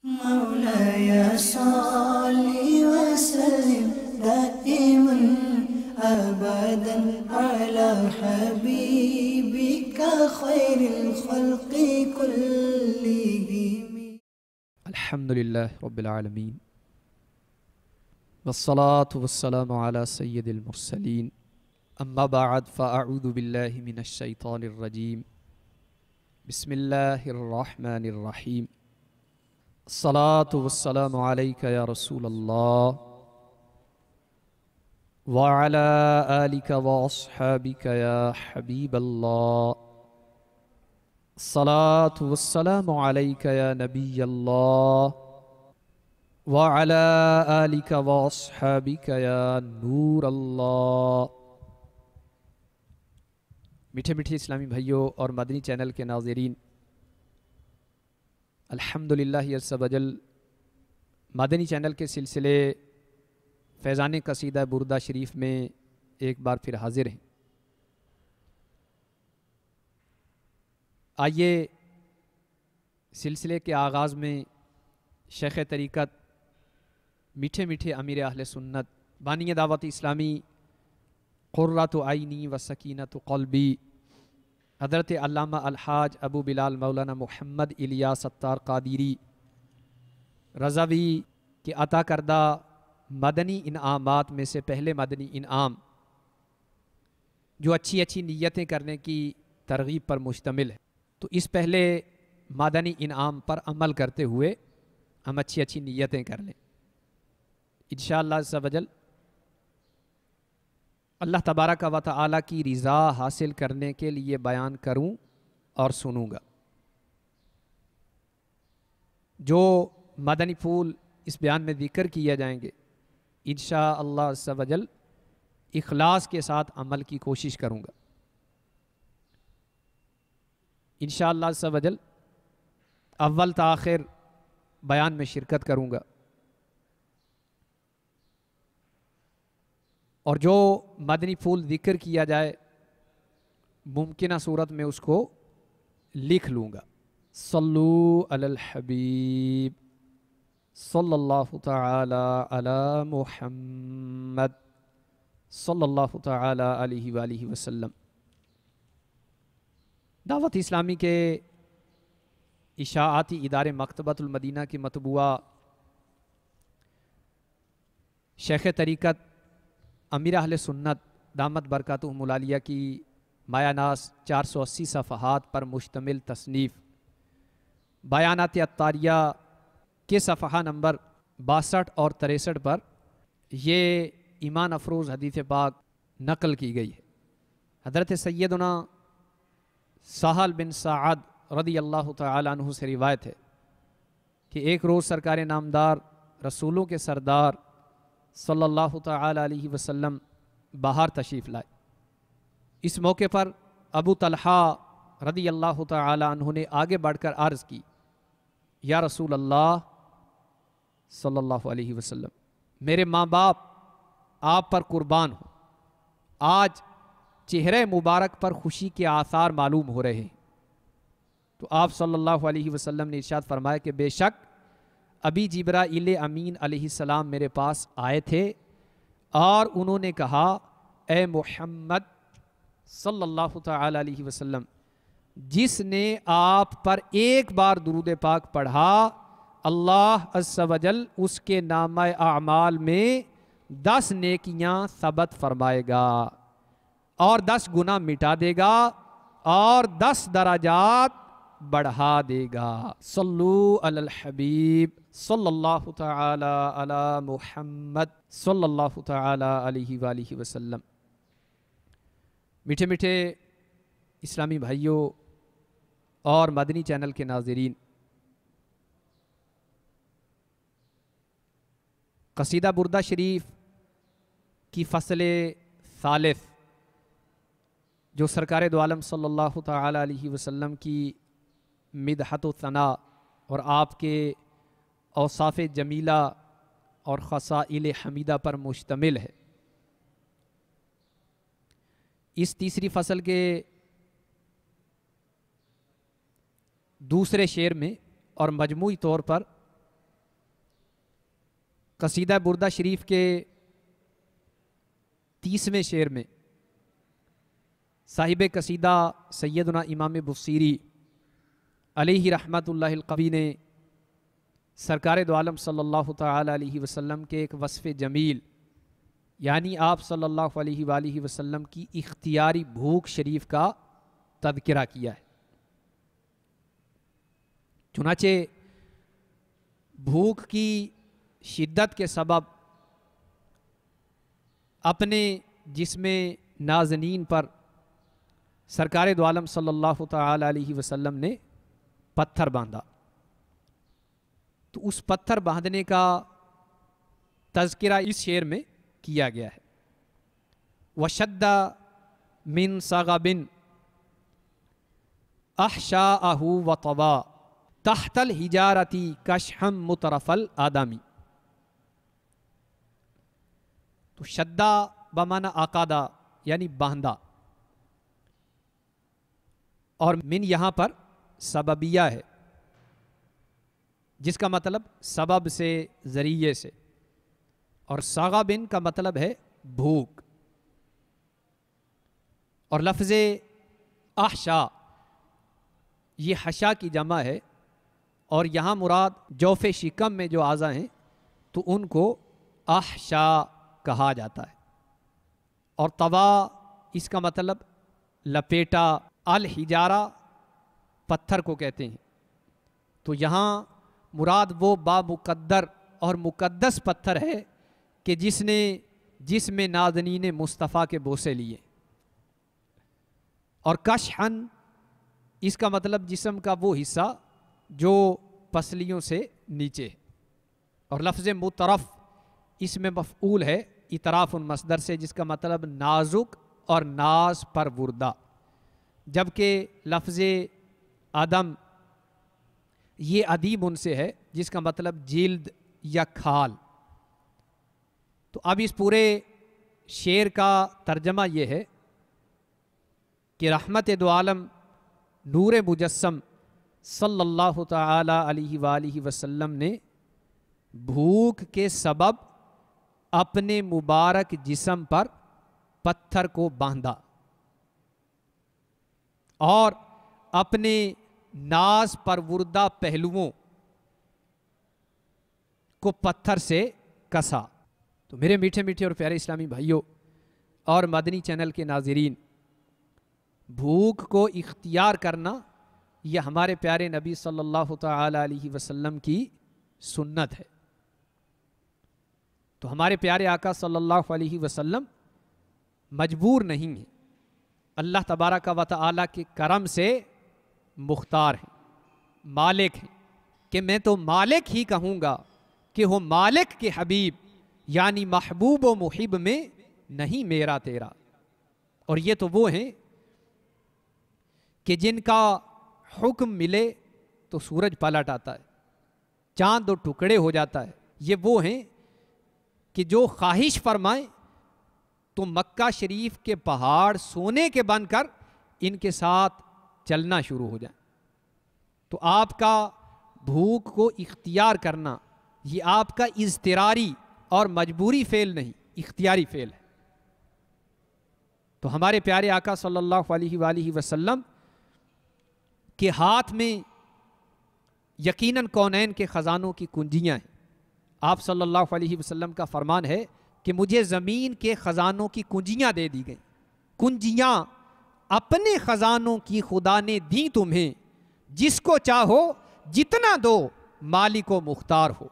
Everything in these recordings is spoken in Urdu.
مولاي صل وسلم دائما أبدا على حبيبك خير الخلق كلهم. الحمد لله رب العالمين والصلاة والسلام على سيد المرسلين أما بعد فأعوذ بالله من الشيطان الرجيم بسم الله الرحمن الرحيم الصلاة والسلام عليك يا رسول الله وعلى آلك وأصحابك يا حبيب الله الصلاة والسلام عليك يا نبي الله وعلى آلك وأصحابك يا نور اللہ. میٹھے میٹھے اسلامی بھائیوں اور مدنی چینل کے ناظرین، الحمدللہ عز و جل مدنی چینل کے سلسلے فیضان قصیدہ بردہ شریف میں ایک بار پھر حاضر ہیں. آئیے سلسلے کے آغاز میں شیخ طریقت میٹھے میٹھے امیر اہل سنت بانی دعوت اسلامی قرۃ عینی و سکینۃ قلبی حضرت علامہ الحاج ابو بلال مولانا محمد الیاس ستار قادری رضوی کے عطا کردہ مدنی انعامات میں سے پہلے مدنی انعام جو اچھی اچھی نیتیں کرنے کی ترغیب پر مشتمل ہے، تو اس پہلے مدنی انعام پر عمل کرتے ہوئے ہم اچھی اچھی نیتیں کر لیں انشاءاللہ عز و جل. اللہ تبارک و تعالی کی رضا حاصل کرنے کے لیے بیان کروں اور سنوں گا. جو مدنی پھول اس بیان میں ذکر کیے جائیں گے انشاءاللہ عز و جل اخلاص کے ساتھ عمل کی کوشش کروں گا انشاءاللہ عز و جل. اول تاخر بیان میں شرکت کروں گا اور جو مدنی پھول ذکر کیا جائے ممکنہ صورت میں اس کو لکھ لوں گا. صلو علی الحبیب صلی اللہ تعالی علی محمد صلی اللہ تعالی علیہ وآلہ وسلم. دعوت اسلامی کے اشاعتی ادارے مکتبۃ المدینہ کی مطبوعہ شیخ طریقت امیر اہل سنت دامت برکاتہم العالیہ کی مایہ ناز 480 صفحات پر مشتمل تصنیف بیانات عطاریہ کے صفحہ نمبر 62 اور 63 پر یہ ایمان افروز حدیث پاک نقل کی گئی ہے. حضرت سیدنا سہل بن سعد رضی اللہ تعالیٰ عنہ سے روایت ہے کہ ایک روز سرکار نامدار رسولوں کے سردار صلی اللہ تعالیٰ علیہ وسلم باہر تشریف لائے. اس موقع پر ابو طلحہ رضی اللہ تعالیٰ عنہ نے آگے بڑھ کر عرض کی، یا رسول اللہ صلی اللہ علیہ وسلم، میرے ماں باپ آپ پر قربان ہوں، آج چہرے مبارک پر خوشی کے آثار معلوم ہو رہے ہیں. تو آپ صلی اللہ علیہ وسلم نے ارشاد فرمایا کہ بے شک ابھی جبرائیل امین علیہ السلام میرے پاس آئے تھے اور انہوں نے کہا، اے محمد صلی اللہ تعالی علیہ وسلم، جس نے آپ پر ایک بار درود پاک پڑھا اللہ عز و جل اس کے نامہ اعمال میں 10 نیکیاں ثبت فرمائے گا اور 10 گناہ مٹا دے گا اور 10 درجات بڑھا دے گا. صلو علی الحبیب صلی اللہ تعالی علی محمد صلی اللہ تعالی علیہ وآلہ وسلم. میٹھے میٹھے اسلامی بھائیوں اور مدنی چینل کے ناظرین، قصیدہ بردہ شریف کی فصل ثالث جو سرکار دو عالم صلی اللہ تعالی علیہ وسلم کی مدحت و ثناء اور آپ کے اوصاف جمیلہ اور خصائل حمیدہ پر مشتمل ہے، اس تیسری فصل کے دوسرے شعر میں اور مجموعی طور پر قصیدہ بردہ شریف کے 30ویں شعر میں صاحب قصیدہ سیدنا امام بصیری علیہ رحمت اللہ القوی نے سرکار دو عالم صلی اللہ تعالی علیہ وسلم کے ایک وصف جمیل یعنی آپ صلی اللہ علیہ وآلہ وسلم کی اختیاری بھوک شریف کا تذکرہ کیا ہے۔ چنانچہ بھوک کی شدت کے سبب اپنے جسم نازنین پر سرکار دو عالم صلی اللہ تعالی علیہ وسلم نے پتھر باندھا، تو اس پتھر باندھنے کا تذکرہ اس شعر میں کیا گیا ہے۔ وَشَدَّ مِن صَغَبٍ أَحْشَاءَهُ وَطَوَى تَحْتَ الْحِجَارَةِ كَشْحًا مُطْرَفَ الْآدَمِ۔ تو شدہ بمعنی عقادہ یعنی باندھا، اور من یہاں پر سببیہ ہے جس کا مطلب سبب سے، ذریعے سے، اور صغبن کا مطلب ہے بھوک، اور لفظ احشا یہ حشا کی جمع ہے، اور یہاں مراد جوف شکم میں جو اعضاء ہیں تو ان کو احشا کہا جاتا ہے، اور طوا اس کا مطلب لپیٹا، الحجارہ پتھر کو کہتے ہیں، تو یہاں مراد وہ بامقدر اور مقدس پتھر ہے کہ جس نے جسم نازنین مصطفیٰ کے بوسے لیے، اور کشحن اس کا مطلب جسم کا وہ حصہ جو پسلیوں سے نیچے ہے، اور لفظ مطرف اس میں مفعول ہے اطراف مصدر سے جس کا مطلب نازک اور ناز پروردہ، جبکہ لفظ آدم یہ ادیم ان سے ہے جس کا مطلب جلد یا کھال۔ تو اب اس پورے شعر کا ترجمہ یہ ہے کہ رحمت دو عالم نور مجسم صلی اللہ تعالی علیہ وآلہ وسلم نے بھوک کے سبب اپنے مبارک جسم پر پتھر کو باندھا اور اپنے ناز پروردہ پہلوؤں کو پتھر سے کسا۔ تو میرے میٹھے میٹھے اور پیارے اسلامی بھائیوں اور مدنی چینل کے ناظرین، بھوک کو اختیار کرنا یہ ہمارے پیارے نبی صلی اللہ تعالی علیہ وسلم کی سنت ہے۔ تو ہمارے پیارے آقا صلی اللہ علیہ وسلم مجبور نہیں ہیں، اللہ تبارک و تعالی کے کرم سے مختار ہیں، مالک ہیں، کہ میں تو مالک ہی کہوں گا کہ وہ مالک کے حبیب یعنی محبوب و محب میں نہیں میرا تیرا۔ اور یہ تو وہ ہیں کہ جن کا حکم ملے تو سورج پلٹ آتا ہے، چاند دو ٹکڑے ہو جاتا ہے۔ یہ وہ ہیں کہ جو خواہش فرمائیں تو مکہ شریف کے پہاڑ سونے کے بن کر ان کے ساتھ چلنا شروع ہو جائیں۔ تو آپ کا بھوک کو اختیار کرنا یہ آپ کا اضطراری اور مجبوری فعل نہیں، اختیاری فعل ہے۔ تو ہمارے پیارے آقا صلی اللہ علیہ وآلہ وسلم کے ہاتھ میں یقیناً کونین کے خزانوں کی کنجیاں ہیں۔ آپ صلی اللہ علیہ وسلم کا فرمان ہے کہ مجھے زمین کے خزانوں کی کنجیاں دے دی گئیں، کنجیاں اپنے خزانوں کی خدا نے دی تمہیں، جس کو چاہو جتنا دو مالک و مختار ہو۔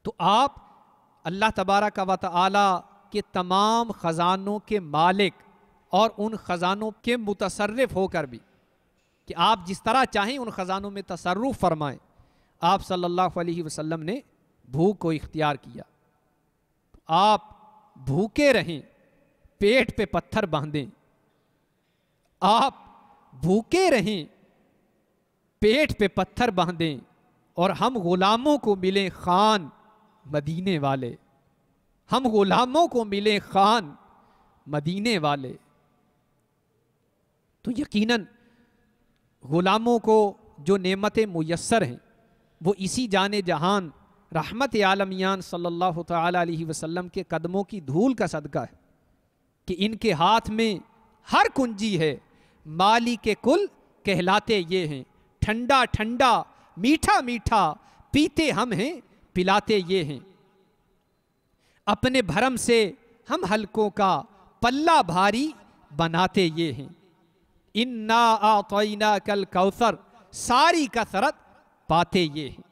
تو آپ اللہ تبارک و تعالی کے تمام خزانوں کے مالک اور ان خزانوں کے متصرف ہو کر بھی کہ آپ جس طرح چاہیں ان خزانوں میں تصرف فرمائیں، آپ صلی اللہ علیہ وسلم نے بھوک کو اختیار کیا۔ آپ بھوکے رہیں، پیٹ پہ پتھر باندھیں، آپ بھوکے رہیں، پیٹ پہ پتھر باندھیں، اور ہم غلاموں کو ملیں خان مدینے والے، ہم غلاموں کو ملیں خان مدینے والے۔ تو یقیناً غلاموں کو جو نعمتیں میسر ہیں وہ اسی جان جہان رحمت عالمیان صلی اللہ تعالی علیہ وسلم کے قدموں کی دھول کا صدقہ ہے کہ ان کے ہاتھ میں ہر کنجی ہے، مالک کل کہلاتے یہ ہیں، ٹھنڈا ٹھنڈا میٹھا میٹھا پیتے ہم ہیں، پلاتے یہ ہیں، اپنے بھرم سے ہم حلقوں کا پلہ بھاری بناتے یہ ہیں، انا اعطیناک الکوثر ساری کثرت پاتے یہ ہیں۔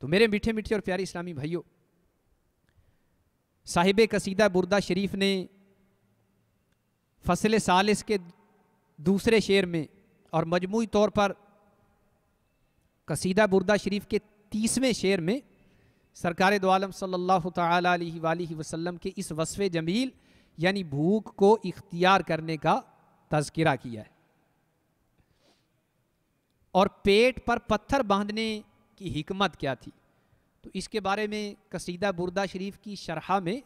تو میرے میٹھے میٹھے اور پیارے اسلامی بھائیوں، صاحب قصیدہ بردہ شریف نے فصل ثالث کے دوسرے شعر میں اور مجموعی طور پر قصیدہ بردہ شریف کے 30ویں شعر میں سرکار دو عالم صلی اللہ تعالی علیہ وآلہ وسلم کے اس وصف جمیل یعنی بھوک کو اختیار کرنے کا تذکرہ کیا ہے، اور پیٹ پر پتھر باندھنے کی حکمت کیا تھی۔ تو اس کے بارے میں قصیدہ بردہ شریف کی شرح میں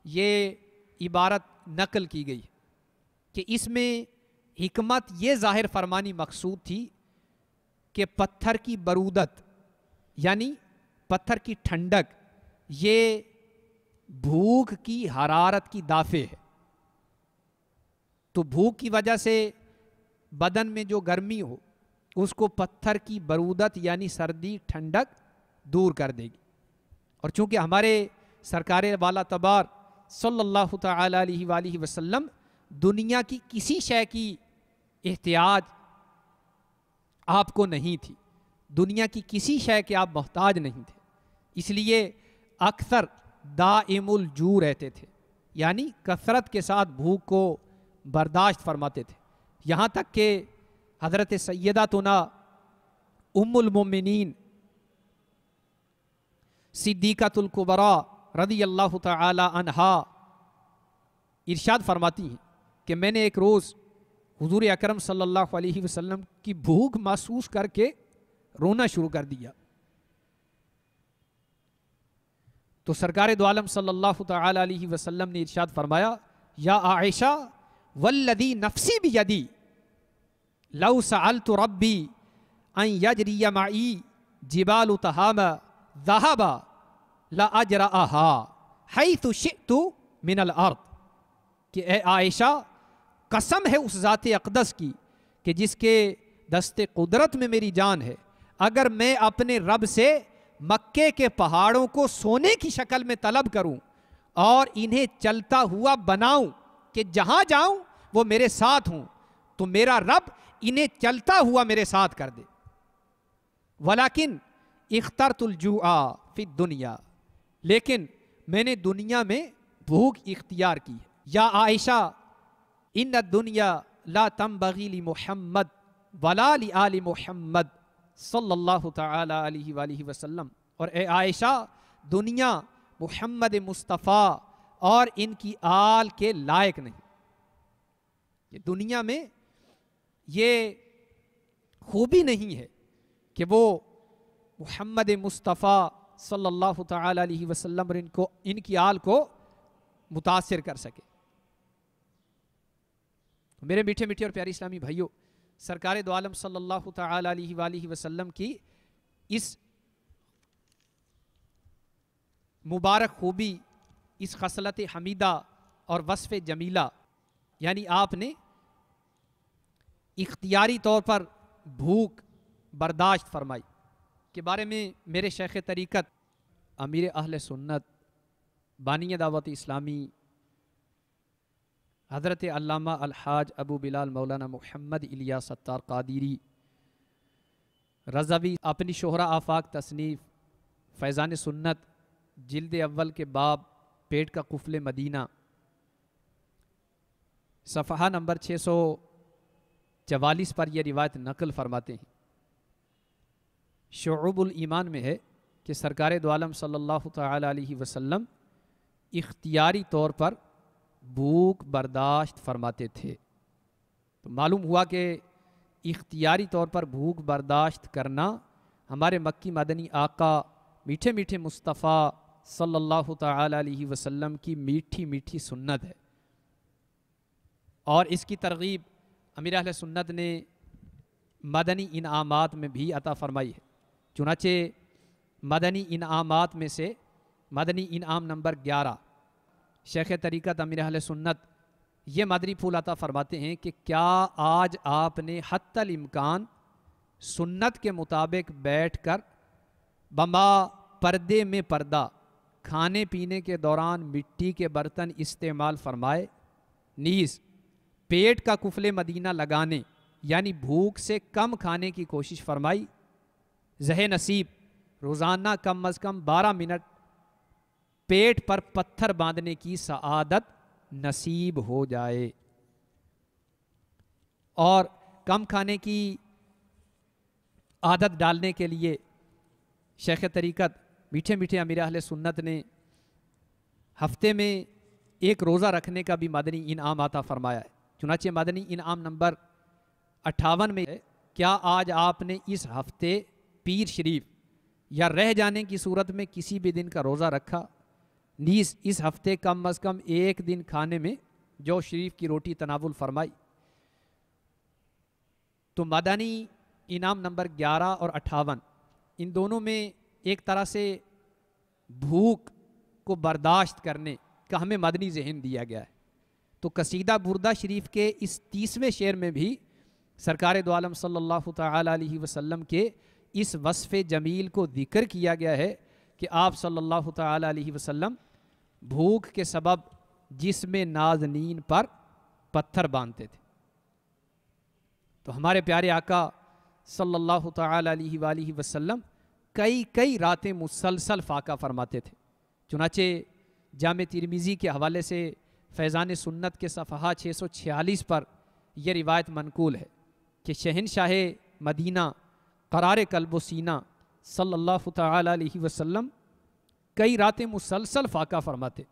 یہ عبارت نقل کی گئی کہ اس میں حکمت یہ ظاہر فرمانی مقصود تھی کہ پتھر کی برودت یعنی پتھر کی ٹھنڈک یہ بھوک کی حرارت کی دافع ہے، تو بھوک کی وجہ سے بدن میں جو گرمی ہو اس کو پتھر کی برودت یعنی سردی ٹھنڈک دور کر دے گی۔ اور چونکہ ہمارے سرکار والا تبار صلی اللہ تعالی علیہ وآلہ وسلم دنیا کی کسی شے کی احتیاج آپ کو نہیں تھی، دنیا کی کسی شے کے آپ محتاج نہیں تھے، اس لیے اکثر دائم الجوع رہتے تھے، یعنی کثرت کے ساتھ بھوک کو برداشت فرماتے تھے، یہاں تک کہ حضرت سیداتنا ام المومنین صدیقۃ الکبریٰ رضی اللہ تعالی عنہا ارشاد فرماتی ہیں کہ میں نے ایک روز حضور اکرم صلی اللہ علیہ وسلم کی بھوک محسوس کر کے رونا شروع کر دیا، تو سرکار دو عالم صلی اللہ تعالی علیہ وسلم نے ارشاد فرمایا، یا عائشہ والذی نفسی بیدی لو سألت ربی ان یجری معی جبال تہامہ ذہبا لأجرأہا حیث شئت من الارض، کہ اے عائشہ قسم ہے اس ذات اقدس کی کہ جس کے دست قدرت میں میری جان ہے، اگر میں اپنے رب سے مکے کے پہاڑوں کو سونے کی شکل میں طلب کروں اور انہیں چلتا ہوا بناؤں کہ جہاں جاؤں وہ میرے ساتھ ہوں، تو میرا رب انہیں چلتا ہوا میرے ساتھ کر دے۔ ولیکن اخترت الجوع فی الدنیا، لیکن میں نے دنیا میں بھوک اختیار کی ہے۔ یا عائشہ ان الدنیا لا تنبغی لمحمد ولا لآل محمد صلی اللہ تعالی علیہ وآلہ وسلم، اور اے عائشہ دنیا محمد مصطفیٰ اور ان کی آل کے لائق نہیں، کہ دنیا میں یہ خوبی نہیں ہے کہ وہ محمد مصطفیٰ صلی اللہ تعالی علیہ وسلم اور ان کی آل کو متاثر کر سکے۔ میرے میٹھے میٹھے اور پیارے اسلامی بھائیوں، سرکار دو عالم صلی اللہ تعالی علیہ وآلہ وسلم کی اس مبارک خوبی، اس خصلت حمیدہ اور وصف جمیلہ، یعنی آپ نے اختیاری طور پر بھوک برداشت فرمائی، کے بارے میں میرے شیخ طریقت امیر اہل سنت بانی دعوت اسلامی حضرت علامہ الحاج ابو بلال مولانا محمد الیاس ستار قادری رضوی اپنی شہرہ آفاق تصنیف فیضان سنت جلد اول کے باب پیٹ کا قفل مدینہ صفحہ نمبر 644 پر یہ روایت نقل فرماتے ہیں۔ شعب الایمان میں ہے کہ سرکار دو عالم صلی اللہ تعالی علیہ وسلم اختیاری طور پر بھوک برداشت فرماتے تھے، تو معلوم ہوا کہ اختیاری طور پر بھوک برداشت کرنا ہمارے مکی مدنی آقا میٹھے میٹھے مصطفیٰ صلی اللہ تعالی علیہ وسلم کی میٹھی میٹھی سنت ہے، اور اس کی ترغیب امیر اہل سنت نے مدنی انعامات میں بھی عطا فرمائی ہے۔ چنانچہ مدنی انعامات میں سے مدنی انعام نمبر 11 شیخ طریقت امیر اہل سنت یہ مدنی پھول عطا فرماتے ہیں کہ کیا آج آپ نے حتی الامکان سنت کے مطابق بیٹھ کر بما پردے میں پردہ کھانے پینے کے دوران مٹی کے برتن استعمال فرمائے، نیز پیٹ کا قفل مدینہ لگانے یعنی بھوک سے کم کھانے کی کوشش فرمائی، زہ نصیب روزانہ کم از کم 12 منٹ پیٹ پر پتھر باندھنے کی سعادت نصیب ہو جائے، اور کم کھانے کی عادت ڈالنے کے لیے شیخ طریقت میٹھے میٹھے امیر اہل سنت نے ہفتے میں ایک روزہ رکھنے کا بھی مدنی انعام عطا فرمایا ہے۔ چنانچہ مدنی انعام نمبر 58 میں ہے، کیا آج آپ نے اس ہفتے پیر شریف یا رہ جانے کی صورت میں کسی بھی دن کا روزہ رکھا، نیز اس ہفتے کم از کم ایک دن کھانے میں جو شریف کی روٹی تناول فرمائی؟ تو مدنی انعام نمبر 11 اور 58 ان دونوں میں ایک طرح سے بھوک کو برداشت کرنے کا ہمیں مدنی ذہن دیا گیا ہے۔ تو قصیدہ بردہ شریف کے اس 30ویں شعر میں بھی سرکار دو عالم صلی اللہ تعالی علیہ وسلم کے اس وصف جمیل کو ذکر کیا گیا ہے کہ آپ صلی اللہ تعالی علیہ وسلم بھوک کے سبب جسم نازنین پر پتھر باندھتے تھے۔ تو ہمارے پیارے آقا صلی اللہ تعالی علیہ وآلہ وسلم کئی راتیں مسلسل فاقہ فرماتے تھے۔ چنانچہ جامع ترمذی کے حوالے سے فیضان سنت کے صفحہ 646 پر یہ روایت منقول ہے کہ شہنشاہ مدینہ قرار قلب و سینہ صلی اللہ تعالی علیہ وسلم کئی راتیں مسلسل فاقہ فرماتے،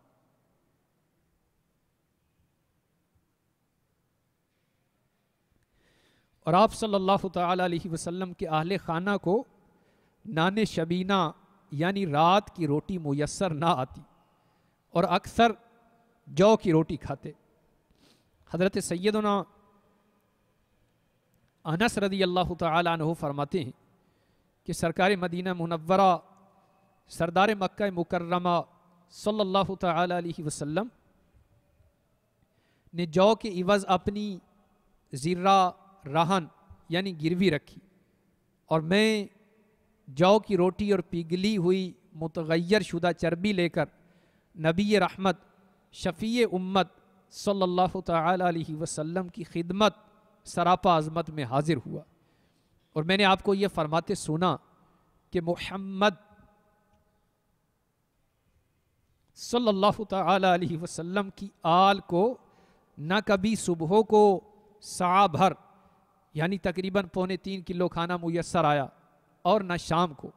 اور آپ صلی اللہ تعالی علیہ وسلم کے اہل خانہ کو نان شبینہ یعنی رات کی روٹی میسر نہ آتی اور اکثر جو کی روٹی کھاتے۔ حضرت سیدنا انس رضی اللہ تعالی عنہ فرماتے ہیں کہ سرکار مدینہ منورہ سردار مکہ مکرمہ صلی اللہ تعالی علیہ وسلم نے جو کے عوض اپنی زرہ رہن یعنی گروی رکھی، اور میں جو کی روٹی اور پگھلی ہوئی متغیر شدہ چربی لے کر نبی رحمت شفیع امت صلی اللہ تعالی علیہ وسلم کی خدمت سراپا عظمت میں حاضر ہوا، اور میں نے آپ کو یہ فرماتے سنا کہ محمد صلی اللہ تعالی علیہ وسلم کی آل کو نہ کبھی صبحوں کو ساعہ بھر یعنی تقریباً 3.25 کلو کھانا میسر آیا اور نہ شام کو،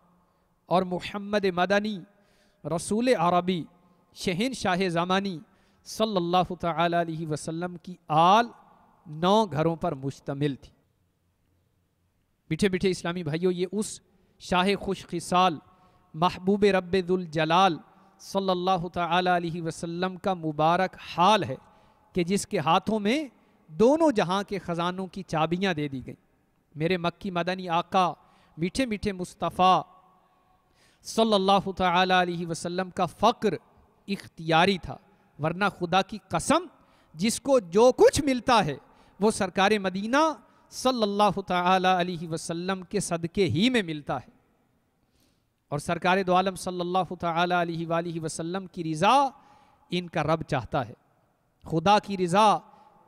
اور محمد مدنی رسول عربی شہنشاہ زمانی صلی اللہ تعالی علیہ وسلم کی آل 9 گھروں پر مشتمل تھی۔ میٹھے میٹھے اسلامی بھائیوں، یہ اس شاہ خوش خصال محبوب رب ذوالجلال صلی اللہ تعالی علیہ وسلم کا مبارک حال ہے کہ جس کے ہاتھوں میں دونوں جہاں کے خزانوں کی چابیاں دے دی گئیں۔ میرے مکی مدنی آقا میٹھے میٹھے مصطفیٰ صلی اللہ تعالی علیہ وسلم کا فقر اختیاری تھا، ورنہ خدا کی قسم جس کو جو کچھ ملتا ہے وہ سرکار مدینہ صلی اللہ تعالی علیہ وسلم کے صدقے ہی میں ملتا ہے، اور سرکار دو عالم صلی اللہ تعالی علیہ وآلہ وسلم کی رضا ان کا رب چاہتا ہے۔ خدا کی رضا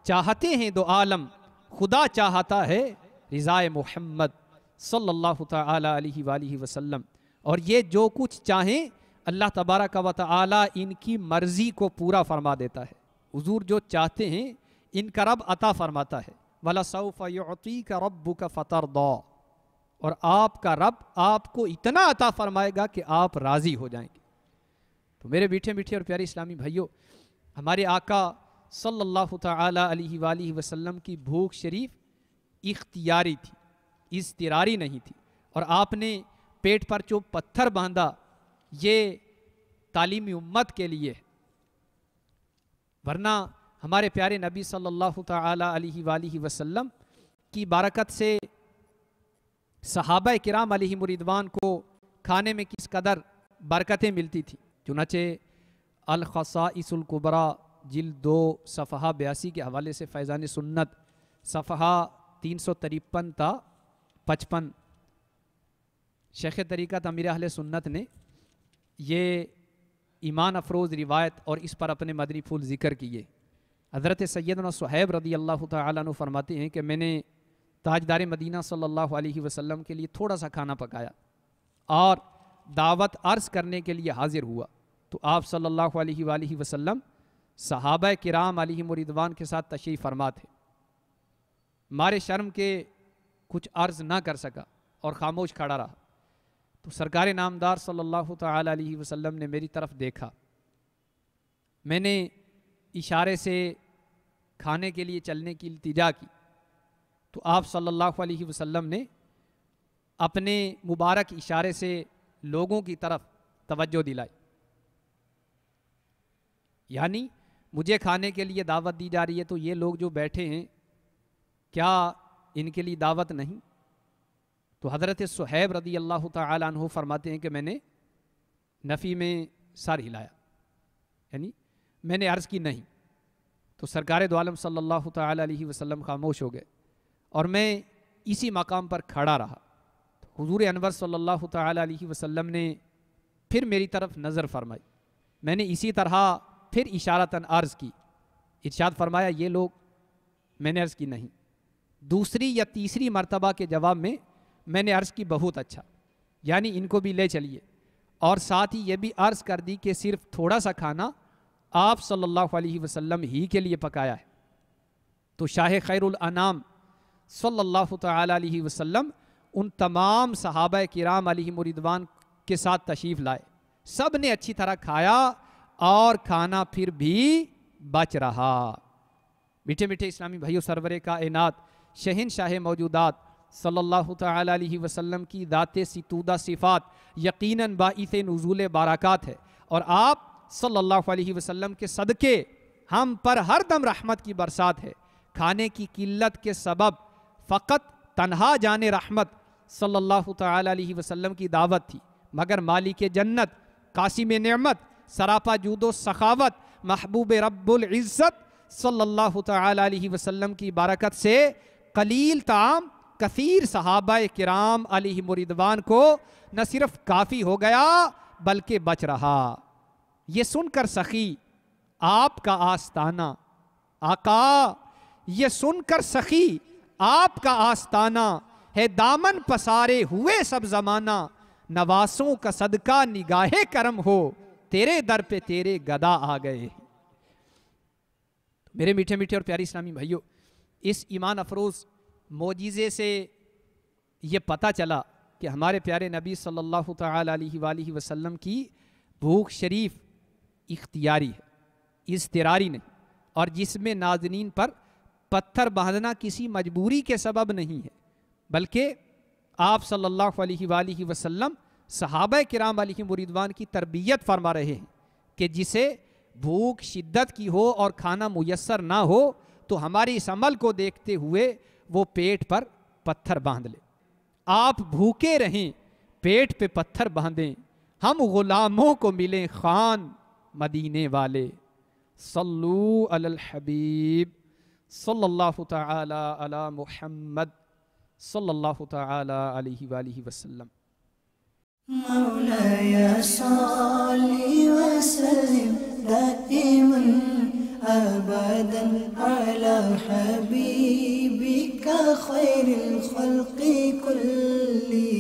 چاہتے ہیں دو عالم، خدا چاہتا ہے رضا محمد صلی اللہ تعالی علیہ وآلہ وسلم، اور یہ جو کچھ چاہیں اللہ تبارک و تعالی ان کی مرضی کو پورا فرما دیتا ہے۔ حضور جو چاہتے ہیں ان کا رب عطا فرماتا ہے۔ وَلَسَوْفَ يُعْطِيكَ رَبُّكَ فَتَرْضَىٰ، اور آپ کا رب آپ کو اتنا عطا فرمائے گا کہ آپ راضی ہو جائیں گے۔ تو میرے میٹھے میٹھے اور پیارے اسلامی بھائیوں، ہمارے آقا صلی اللہ تعالی علیہ وآلہ وسلم کی بھوک شریف اختیاری تھی، اضطراری نہیں تھی، اور آپ نے پیٹ پر جو پتھر باندھا یہ تعلیم امت کے لیے ہے، ورنہ ہمارے پیارے نبی صلی اللہ تعالی علیہ وآلہ وسلم کی برکت سے صحابہ کرام علیہم رضوان کو کھانے میں کس قدر برکتیں ملتی تھیں۔ چنانچہ الخصائص الکبریٰ جلد 2 صفحہ 82 کے حوالے سے فیضان سنت صفحہ 353 تا 55 شیخ طریقت امیر اہل سنت نے یہ ایمان افروز روایت اور اس پر اپنے مدنی پھول ذکر کیے۔ حضرت سیدنا صہیب رضی اللہ تعالیٰ عنہ فرماتے ہیں کہ میں نے تاجدار مدینہ صلی اللہ علیہ وسلم کے لیے تھوڑا سا کھانا پکایا اور دعوت عرض کرنے کے لیے حاضر ہوا تو آپ صلی اللہ علیہ وآلہ وسلم صحابہ کرام علیہم رضوان کے ساتھ تشریف فرما تھے۔ مارے شرم کے کچھ عرض نہ کر سکا اور خاموش کھڑا رہا تو سرکار نامدار صلی اللہ تعالی علیہ وسلم نے میری طرف دیکھا، میں نے اشارے سے کھانے کے لیے چلنے کی التجا کی تو آپ صلی اللہ علیہ وسلم نے اپنے مبارک اشارے سے لوگوں کی طرف توجہ دلائی، یعنی مجھے کھانے کے لیے دعوت دی جا رہی ہے تو یہ لوگ جو بیٹھے ہیں کیا ان کے لیے دعوت نہیں؟ تو حضرت صہیب رضی اللہ تعالیٰ عنہ فرماتے ہیں کہ میں نے نفی میں سر ہلایا، یعنی میں نے عرض کی نہیں، تو سرکار دو عالم صلی اللہ تعالیٰ علیہ وسلم خاموش ہو گئے اور میں اسی مقام پر کھڑا رہا۔ حضور انور صلی اللہ تعالیٰ علیہ وسلم نے پھر میری طرف نظر فرمائی، میں نے اسی طرح پھر اشارتاً عرض کی، ارشاد فرمایا یہ لوگ، میں نے عرض کی نہیں۔ دوسری یا تیسری مرتبہ کے جواب میں نے عرض کی بہت اچھا، یعنی ان کو بھی لے چلیے، اور ساتھ ہی یہ بھی عرض کر دی کہ صرف تھوڑا سا کھانا آپ صلی اللہ علیہ وسلم ہی کے لیے پکایا ہے۔ تو شاہ خیر الانام صلی اللہ تعالی علیہ وسلم ان تمام صحابہ کرام علیہم رضوان کے ساتھ تشریف لائے، سب نے اچھی طرح کھایا اور کھانا پھر بھی بچ رہا۔ میٹھے میٹھے اسلامی بھائیو، سرور کائنات شہنشاہ موجودات صلی اللہ تعالی علیہ وسلم کی ذات ستودہ صفات یقیناً باعث نزول برکات ہے، اور آپ صلی اللہ علیہ وسلم کے صدقے ہم پر ہر دم رحمت کی برسات ہے۔ کھانے کی قلت کے سبب فقط تنہا جان رحمت صلی اللہ تعالی علیہ وسلم کی دعوت تھی، مگر مالک جنت قاسم نعمت سراپا جود و سخاوت محبوب رب العزت صلی اللہ تعالی علیہ وسلم کی برکت سے قلیل طعام کثیر صحابہ کرام علیہم رضوان کو نہ صرف کافی ہو گیا بلکہ بچ رہا۔ یہ سن کر سخی آپ کا آستانہ، آقا یہ سن کر سخی آپ کا آستانہ ہے، دامن پسارے ہوئے سب زمانہ، نواسوں کا صدقہ نگاہ کرم ہو، تیرے در پہ تیرے گدا آ گئے۔ میرے میٹھے میٹھے اور پیاری اسلامی بھائیو، اس ایمان افروز معجزے سے یہ پتہ چلا کہ ہمارے پیارے نبی صلی اللہ تعالی علیہ وآلہ وسلم کی بھوک شریف اختیاری ہے، اضطراری نہیں، اور جس میں ناظرین پر پتھر باندھنا کسی مجبوری کے سبب نہیں ہے، بلکہ آپ صلی اللہ علیہ وآلہ وسلم صحابہ کرام علیہم رضوان کی تربیت فرما رہے ہیں کہ جسے بھوک شدت کی ہو اور کھانا میسر نہ ہو تو ہماری اس عمل کو دیکھتے ہوئے وہ پیٹ پر پتھر باندھ لے۔ آپ بھوکے رہیں، پیٹ پہ پتھر باندھیں، ہم غلاموں کو ملیں خان مدینے والے۔ صلو علی الحبیب صلی اللہ تعالی علی محمد صلی اللہ تعالی علیہ وآلہ وسلم۔ مولاي صل وسلم دائما أبدا على حبيبك خير الخلق كلهم